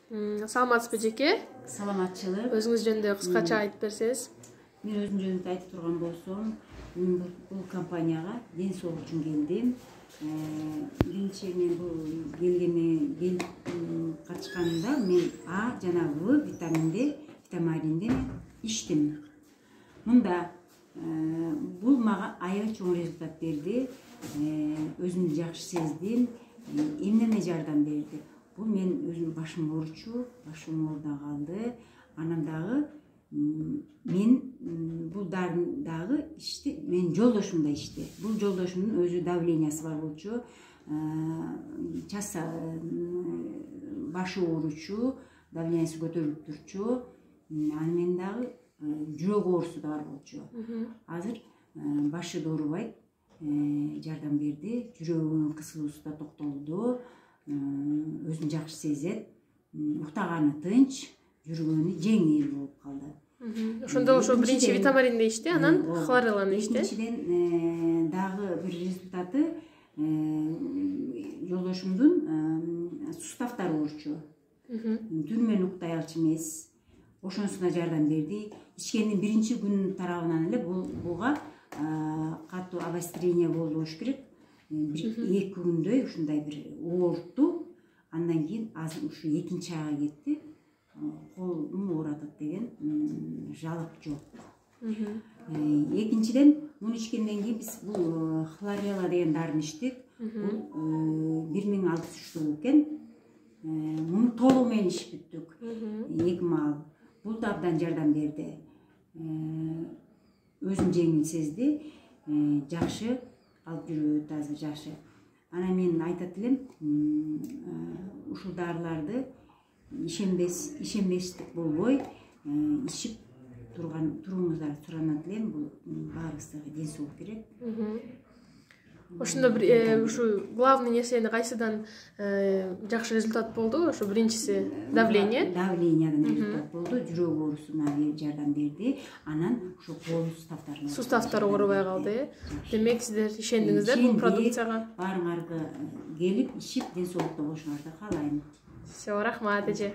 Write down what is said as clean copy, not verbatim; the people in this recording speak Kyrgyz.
Саламатсызбы эжеке? Саламатчылык. Өзүңүз жөнүндө кыскача айтып берсеңиз. Мен өзүм жөнүндө айтып турган болсом, мен бул компанияга ден соолук үчүн келдим. Биринчи мен бул келип катышканымда мен А жана В витаминде ичтим. Мында бул мага аябай чоң результат берди. Өзүмдү жакшы сездим. Эмнеме жардам берди? Бул мен өзүм башым ооручу, башым ооруда калды. Анан дагы мен бул дарыны дагы ичти, мен жолдошум да ичти. Бул жолдошумдун өзү давлениясы бар болчу, башы ооручу, давлениясы көтөрүлүп турчу. Анан мен дагы жүрөк оорусу да бар болчу. Азыр башы да оорубайт, жардам берди. Жүрөгүнүн кысылуусу да токтолду. Өзүн жакшы сезет, уктаганы тынч, жүргөнү жеңил болуп калды. Ошондо биринчи витаминди ичти, анан хлорелланы ичти. Экинчиден дагы бир результаты жолдошумдун суставтары ооручу. Түнү уктай алчу эмес. Ошонусуна жардам берди. Ичкендин биринчи күнүнүн тарабынан эле буга катуу обострение болду болуш керек. 2 күндөй ушундай бир оорутtu. Андан кийин азыр ушу экинчи айга кетти. Колум ооратат деген жалык жок. Экинчиден муну ичкенден кийин биз бул хлорелла деген дарыны ичтик. Бул 1603 экен. Муну толугу менен ичип бүттүк. 2 маал. Бул да абдан жардам берди. Өзүн жеңил сезди. Жакшы алып жүрөт азыр жакшы. Анан мен айтат элем, ушул дарыларды ишенбестик болбой ичип туруңуздар суранат элем. Бул баарыбызга ден соолук берет. Ошондо бир ушу главный нерсени кайсыдан жакшы результат болду? Ошо биринчиси давление. Давлениядан результат болду. Жүрөк оорусуна жардам берди. Анан ошо кол суставтары оорубай калды. Демек сиздер ишендиңиздер бул продукцияга. Баарыңарга келип ичип ден соолукта болушуңарды каалайм. Все, рахмат эже.